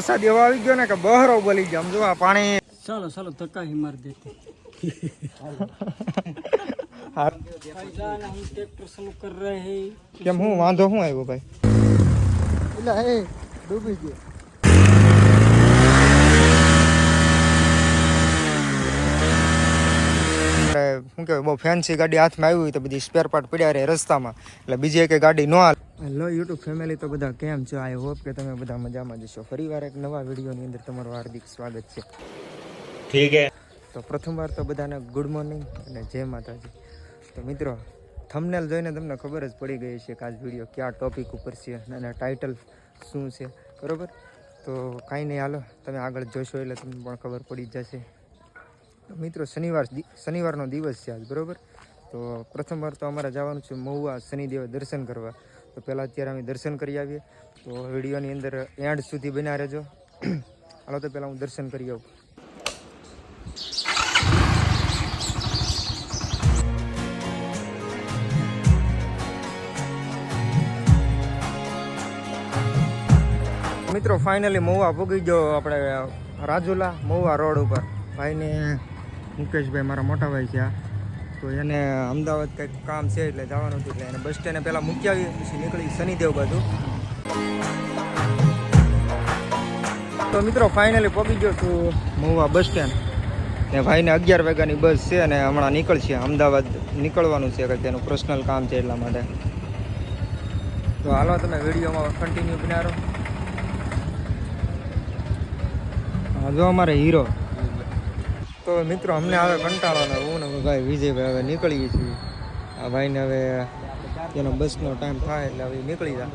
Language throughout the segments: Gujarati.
વરસાદ એવો આવી ગયો ને કે બહરો બોલી ગયો. આમ જો આ પાણી चलो चलो धक्का ही मार देते हम ट्रैक्टर शुरू कर रहे हैं કેમ હું વાંધો શું આવ્યો ભાઈ? એટલે હે ડૂબી ગયો. શું કહેવાય, બહુ ફેન્સી ગાડી હાથમાં આવી હોય તો બધી સ્પેર પાર્ટ પડ્યા રહે રસ્તામાં, એટલે બીજી એક ગાડી ન હાલે. હેલો યુટ્યુબ ફેમિલી, તો બધા કેમ છો? આઈ હોપ કે તમે બધા મજામાં જશો. ફરીવાર એક નવા વિડીયોની અંદર તમારું હાર્દિક સ્વાગત છે. ઠીક હે. તો પ્રથમવાર તો બધાને ગુડ મોર્નિંગ અને જય માતાજી. તો મિત્રો, થંબનેલ જોઈને તમને ખબર જ પડી ગઈ છે કે આજ વિડીયો કયા ટોપિક ઉપર છે અને ટાઇટલ શું છે, બરાબર? તો કાંઈ નહીં, હાલો તમે આગળ જોશો એટલે તમને પણ ખબર પડી જ જશે. મિત્રો, શનિવારનો દિવસ છે આજ, બરાબર? તો પ્રથમવાર તો અમારે જવાનું છે મહુવા શનિદેવ દર્શન કરવા. તો પહેલાં અત્યારે અમે દર્શન કરી આવીએ. તો વિડીયોની અંદર એન્ડ સુધી બન્યા રહેજો. હાલો તો પહેલાં હું દર્શન કરી આવું. મિત્રો, ફાઇનલી મહુવા પૂગી ગયો, આપણે રાજુલા મહુવા રોડ ઉપર. ભાઈને મુકેશભાઈ મારા મોટા ભાઈ છે આ, તો એને અમદાવાદ કંઈક કામ છે એટલે જવાનું હતું, એટલે એને બસ સ્ટેન્ડે પહેલાં મૂકી આવીએ, પછી નીકળી શનિદેવ બાજુ. તો મિત્રો, ફાઇનલી પહોંચી ગયો છું મહુવા બસ સ્ટેન્ડ. ને ભાઈને 11 વાગ્યાની બસ છે અને હમણાં નીકળશે, અમદાવાદ નીકળવાનું છે, કંઈક તેનું પર્સનલ કામ છે એટલા માટે. તો હાલો તમે વિડીયોમાં કન્ટિન્યુ બન્યા રહો. જો અમારે હીરો. તો મિત્રો, અમને હવે કંટાળો, હું ને ભાઈ વિજયભાઈ હવે નીકળીએ છીએ. આ ભાઈને હવે એનો બસનો ટાઈમ થાય એટલે હવે નીકળી જાય.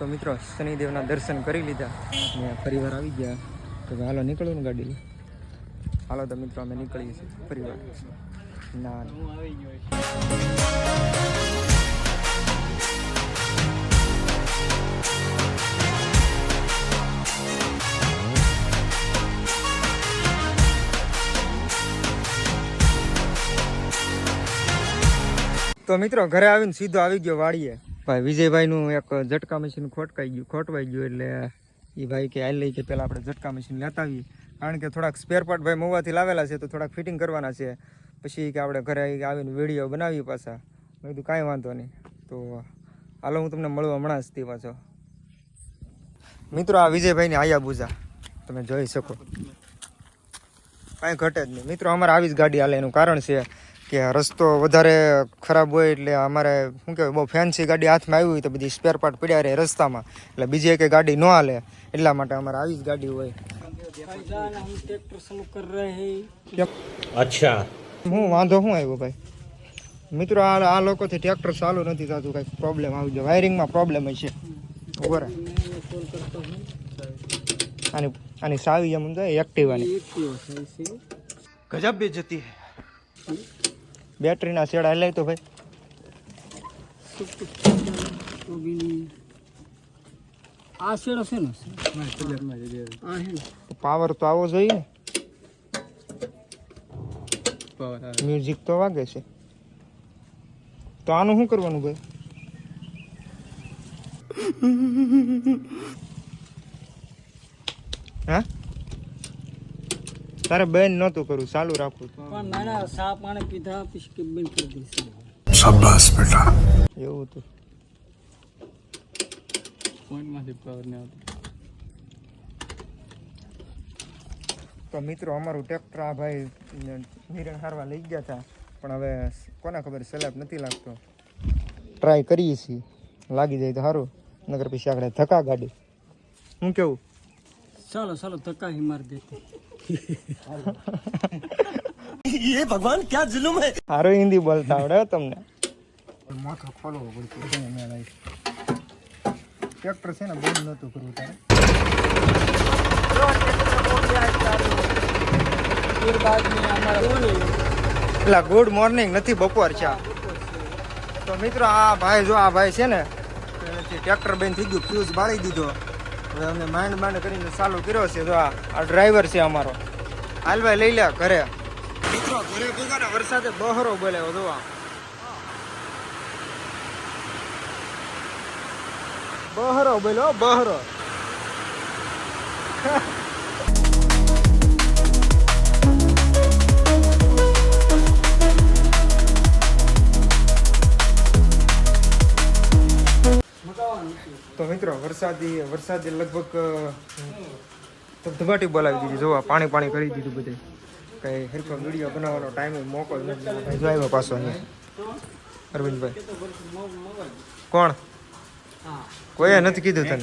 તો મિત્રો, શનિદેવના દર્શન કરી લીધા ને ફરીવાર આવી ગયા. તો હાલો નીકળવું ને ગાડી. હાલો તો મિત્રો, અમે નીકળીએ છીએ ફરીવાર. ના તો મિત્રો, ઘરે આવીને સીધો આવી ગયો વાડીએ. ભાઈ વિજયભાઈનું એક ઝટકા મશીન ખોટવાઈ ગયું એટલે એ ભાઈ કે હાલ લઈ કે પહેલાં આપણે ઝટકા મશીન લેતા આવીએ, કારણ કે થોડાક સ્પેર પાર્ટ ભાઈ મહુવાથી લાવેલા છે, તો થોડાક ફિટિંગ કરવાના છે. પછી કે આપણે ઘરે આવીને વિડીયો બનાવીએ પાછા. મેં કીધું કાંઈ વાંધો નહીં. તો હાલો હું તમને મળું હમણાં જ તે પાછો. મિત્રો, આ વિજયભાઈની આયા બુઝા તમે જોઈ શકો, કાંઈ ઘટે જ નહીં. મિત્રો, અમારે આવી જ ગાડી હાલે. એનું કારણ છે કે રસ્તો વધારે ખરાબ હોય એટલે અમારે શું કહેવાય, બહુ ફેન્સી ગાડી હાથમાં આવી હોય તો બધી સ્પેર પાર્ટ પડ્યા રહે રસ્તામાં, એટલે બીજી એક ગાડી ન હાલે, એટલા માટે અમારે આવી જ ગાડી હોય. हम ट्रैक्टर शुरू कर रहे हैं અચ્છા, હું વાંધો શું આવ્યો ભાઈ? મિત્રો, આ લોકોથી ટ્રેક્ટર ચાલુ નથી થતું, કંઈક પ્રોબ્લેમ આવી ગયો, વાયરિંગમાં પ્રોબ્લેમ હશે. બરાબર. આની સાવી એમ એક્ટિવાની ગજબ બેજતી હે. બેટરીના શેડા લઈ તો ભાઈ આ શેડો છે ને, પાવર તો આવો જોઈએ ને, મ્યુઝિક તો વાગે છે. તો આનું શું કરવાનું ભાઈ? હા, તારે બેન નહોતું કરું, ચાલુ રાખવું. પણ નાના સા પાણી પીધા પછી કે બંધ કરી દઈશું. શાબાશ બેટા. એવું હતું. પોઈન્ટમાંથી પાવર ને આવતો. તો મિત્રો, અમારું ટ્રેક્ટર આ ભાઈ નિરણ હારવા લઈ ગયા હતા, પણ હવે કોને ખબર સલાબ નથી લાગતો. ટ્રાય કરીએ છીએ, લાગી જાય તો સારું, નગર પછી આગળ ધક્કા ગાડી. હું કેવું? चलो चलो धक्का ही मार देते ये भगवान क्या जुल्म है. સારું હિન્દી બોલતા આવડે તમને. માથો ખોલવો પડશે. ટ્રેક્ટર છે ને બંધ નહોતું કરવું તારે. એટલે ગુડ મોર્નિંગ નથી, બપોર છે. તો તો મિત્રો આ ભાઈ છે ને એનાથી ટ્રેક્ટર બેન થઈ ગયું, ફ્યુઝ બાળી દીધો. હવે અમે માંડ કરીને ચાલુ કર્યો છે. તો આ ડ્રાઈવર છે અમારો. હાલભાઈ લઈ લે ઘરે. મિત્રો ઘરે ભૂગા વરસાદે બહરો બોલાવ્યો. જોવા બહરો બોલ્યો, બહરો. તો મિત્રો વરસાદી લગભગ ધબધબાટી બોલાવી દીધી. જોવા પાણી કરી દીધું બધે. કઈ હેરફો વિડીયો બનાવવાનો ટાઈમ મોકો જ નથી. જો આવ્યો પાછો અહીંયા અરવિંદભાઈ. કોણ? કોઈએ નથી કીધું તને?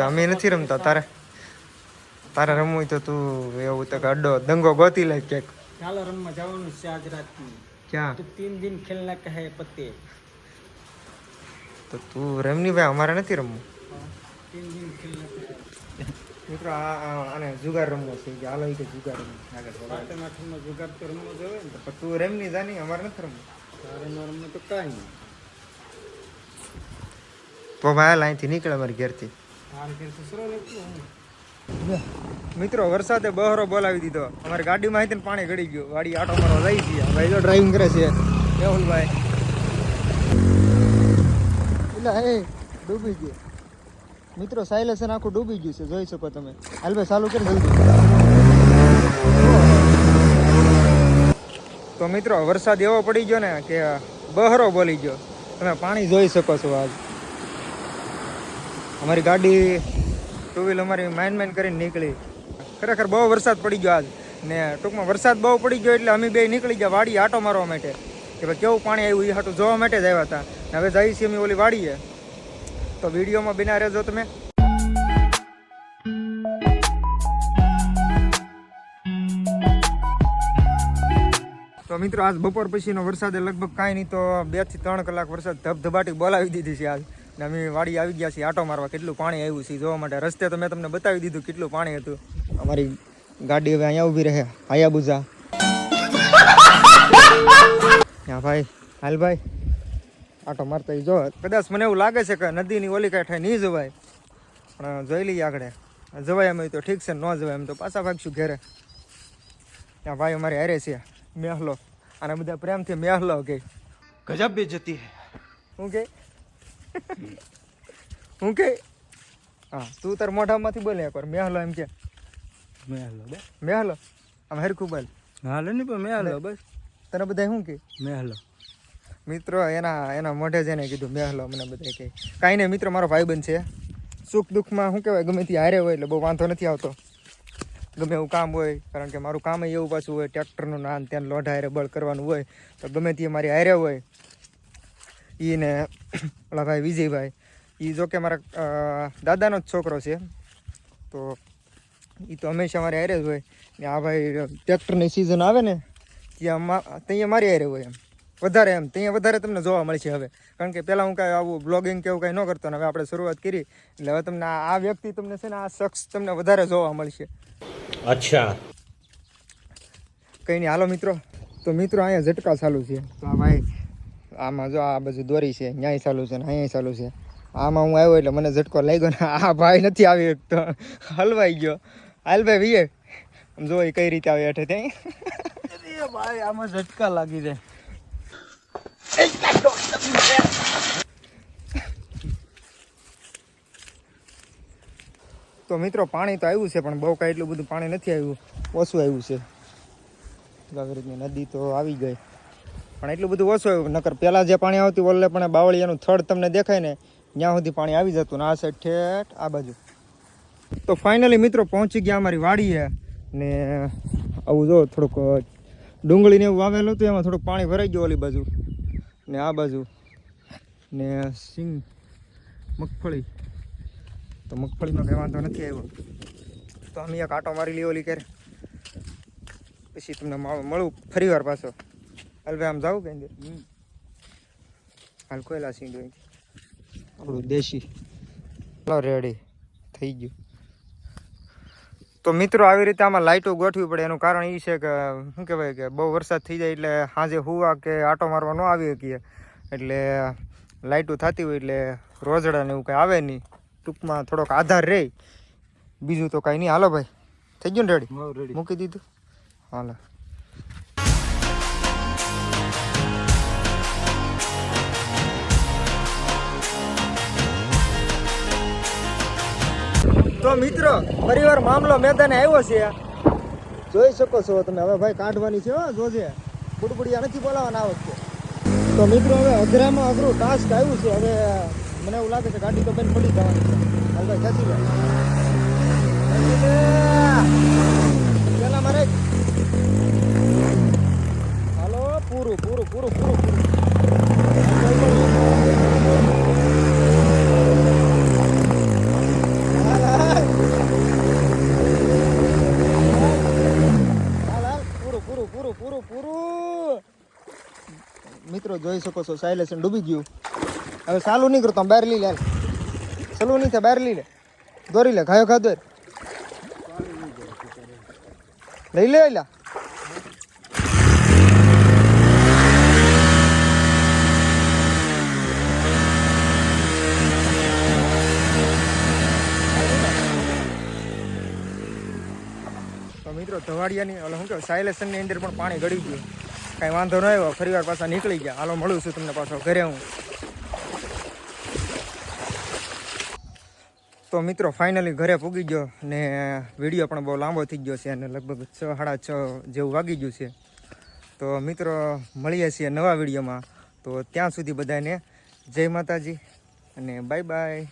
અમે નથી રમતા. તારે રમવું હોય તો તું એવું તો અડ્ડો દંગો ગોતી લે કેક. ચાલો રમવા જવાનું છે આજ રાતની. ક્યાં? તો 3 દિન ખેલના કહે પત્તે. તો તું રમની ભાઈ, અમારે નથી રમવું. 3 દિન ખેલના કહે. મિત્રો આને જુગાર રમવો છે કે હાલો કે જુગાર રમવું. પાટણમાં જુગાર તો રમવો જોઈએ ને. તો તું રમની જાની, અમારે નથી રમવું. તારે ન રમવું તો કાંઈ નહીં. તો ભાઈ અહીંથી નીકળે મારી ઘેરથી. મિત્રો વરસાદે બહરો બોલાવી દીધો. અમારી ગાડીમાં આવી પાણી ગળી ગયું. ગાડી આટો મારવા લઈ ગયા. ભાઈ જો ડ્રાઇવિંગ કરે છે મેહુલભાઈ. એટલે હે ડૂબી ગયું મિત્રો. સાયલેશન આખું ડૂબી ગયું છે, જોઈ શકો તમે. હાલ ભાઈ ચાલુ કરી જલ્દી. તો મિત્રો વરસાદ એવો પડી ગયો ને કે બહરો બોલી ગયો. તમે પાણી જોઈ શકો છો. આજ અમારી ગાડી ટુ વ્હીલ અમારી માઇન કરીને નીકળી. ખરેખર બહુ વરસાદ પડી ગયો આજ. ને ટૂંકમાં વરસાદ બહુ પડી ગયો એટલે અમે બે નીકળી ગયા વાડી આટો મારવા માટે કે ભાઈ કેવું પાણી આવ્યું એ હાટું જોવા માટે જ આવ્યા હતા. હવે જઈએ છીએ અમે ઓલી વાડીએ. તો વિડીયોમાં બિના રહેજો તમે. તો મિત્રો આજ બપોર પછીનો વરસાદે લગભગ કાંઈ નહીં તો 2 થી 3 કલાક વરસાદ ધબધબાટી બોલાવી દીધી છે આજ. ને અમે વાડી આવી ગયા છીએ આટો મારવા. કેટલું પાણી આવ્યું છે જોવા માટે. રસ્તે તો મેં તમને બતાવી દીધું કેટલું પાણી હતું. અમારી ગાડી હવે અહીંયા ઊભી રહે હાયાબુઝા. હા ભાઈ, હાલ ભાઈ આટો મારતા જો. કદાચ મને એવું લાગે છે કે નદીની ઓલી કાંઠે નહીં જવાય, પણ જોઈ લઈએ આગળ જવાય એમ હોય તો ઠીક છે, ન જવાય એમ તો પાછા ભાગશું ઘેરે. ત્યાં ભાઈ અમારી હારે છે મેહલો. અને બધા પ્રેમથી મેહલો કે गजब बेइज्जती है. હું કે હું કે હા તું તાર મોઢામાંથી બોલે એકવાર મેહલો એમ કે. મેહલો આમ હરખું બોલ. હાલે નહીં પણ મેં બસ. તને બધા શું કે મેહલો? મિત્રો એના મોઢે છે ને કીધું મેહલો. મને બધા કહે કાંઈ નહીં. મિત્રો મારો ભાઈબંધ છે. સુખ દુઃખમાં શું કહેવાય ગમે ત્યાં હારે હોય એટલે બહુ વાંધો નથી આવતો. ગમે એવું કામ હોય, કારણ કે મારું કામ એવું પાછું હોય ટ્રેક્ટરનું નાન ત્યાં લોઢા હારે બળ કરવાનું હોય તો ગમે તે મારી હારે હોય. એને ઓલા ભાઈ વિજયભાઈ એ જો કે મારા દાદાનો જ છોકરો છે, તો એ તો હંમેશા મારી હારે જ હોય. ને આ ભાઈ ટ્રેક્ટરની સિઝન આવે ને ત્યાં મારી હારે હોય. એમ વધારે ત્યાં વધારે તમને જોવા મળશે હવે, કારણ કે પહેલાં હું કાંઈ આવું બ્લોગિંગ કે એવું કાંઈ ન કરતો ને હવે આપણે શરૂઆત કરી એટલે હવે તમને આ વ્યક્તિ તમને છે ને આ શખ્સ તમને વધારે જોવા મળશે. अच्छा. કંઈ નહીં હાલો મિત્રો. તો મિત્રો અહીંયા ઝટકા ચાલુ છે. તો આ ભાઈ આમાં જો આ બાજુ દોરી છે, ન્યાય ચાલુ છે ને અહીંયા ચાલુ છે. આમાં હું આવ્યો એટલે મને ઝટકો લાગ્યો ને આ ભાઈ નથી આવી તો હલવાઈ ગયો. હાલ ભાઈ વિયે આમ જો એ કઈ રીતે આવે હેઠે ત્યાં ભાઈ આમાં ઝટકા લાગી જાય. તો મિત્રો પાણી તો આવ્યું છે પણ બહુ કાંઈ એટલું બધું પાણી નથી આવ્યું, ઓછું આવ્યું છે. આવી રીતની નદી તો આવી ગઈ પણ એટલું બધું ઓછું આવ્યું. નકર પહેલાં જે પાણી આવતું ઓલે પણ બાવળિયાનું થડ તમને દેખાય ને ત્યાં સુધી પાણી આવી જતું ને આ સાઈડ ઠેઠ આ બાજુ. તો ફાઇનલી મિત્રો પહોંચી ગયા અમારી વાડીએ. ને આવું જો થોડુંક ડુંગળીને એવું વાવેલું હતું એમાં થોડુંક પાણી ભરાઈ ગયું ઓલી બાજુ ને આ બાજુ. ને સિંગ મગફળી, તો મગફળીમાં કંઈ વાંધો નથી આવ્યો. તો અમે એક આટો મારી લઈએ ઓલી કરે પછી તમને મળું ફરી વાર પાછો. હાલ ભાઈ આમ જાવું કે અંદર હાલ કોયલા સીંડું અહીંથી આપણું દેશી. ચાલો રેડી થઈ ગયું. તો મિત્રો આવી રીતે આમાં લાઇટો ગોઠવી પડે એનું કારણ એ છે કે શું કહેવાય કે બહુ વરસાદ થઈ જાય એટલે સાંજે હુવા કે આટો મારવા ન આવી શકીએ એટલે લાઇટો થતી હોય એટલે રોજડા ને એવું કંઈ આવે નહીં, ટૂંકમાં થોડોક આધાર રહે, બીજું તો કાંઈ નહીં. હાલો ભાઈ, થઈ ગયું ને રેડી? મૂકી દીધું. હાલો. તો મિત્રો પરિવાર મામલો મેદાને આવ્યો છે, જોઈ શકો છો તમે. હવે ભાઈ કાઢવાની છે, જોજે બુડબુડિયા નથી બોલાવવાના આ વખતે. તો મિત્રો હવે અઘરામાં અઘરું ટાસ્ક આવ્યું છે. હવે મને એવું લાગે છે ગાડી તો બેન પડી જવાની છે. હાલ ભાઈ ખેંચી લે પેલા મારે. હાલો, પૂરું પૂરું પૂરું પૂરું પૂરું. મિત્રો જોઈ શકો છો સાયલેશન ડૂબી ગયું. હવે ચાલુ નહીં કરતો, બહાર લઈ લે. ચાલુ નહીં થાય, બહાર લઈ લે, દોરી લે, ખાયો ખા દોર લઈ લે. એલા તો મિત્રો ધવાડિયાની ઓલે શું કહેવાય સાયલેશનની અંદર પણ પાણી ગળી ગયું. કાંઈ વાંધો ન આવ્યો, ફરી વાર પાછા નીકળી ગયા. હાલો મળું છું તમને પાછો ઘરે હું. તો મિત્રો ફાઇનલી ઘરે પૂગી ગયો ને વિડીયો પણ બહુ લાંબો થઈ ગયો છે અને લગભગ 6 સાડા 6 જેવું વાગી ગયું છે. તો મિત્રો મળીએ છીએ નવા વિડીયોમાં. તો ત્યાં સુધી બધાને જય માતાજી અને બાય બાય.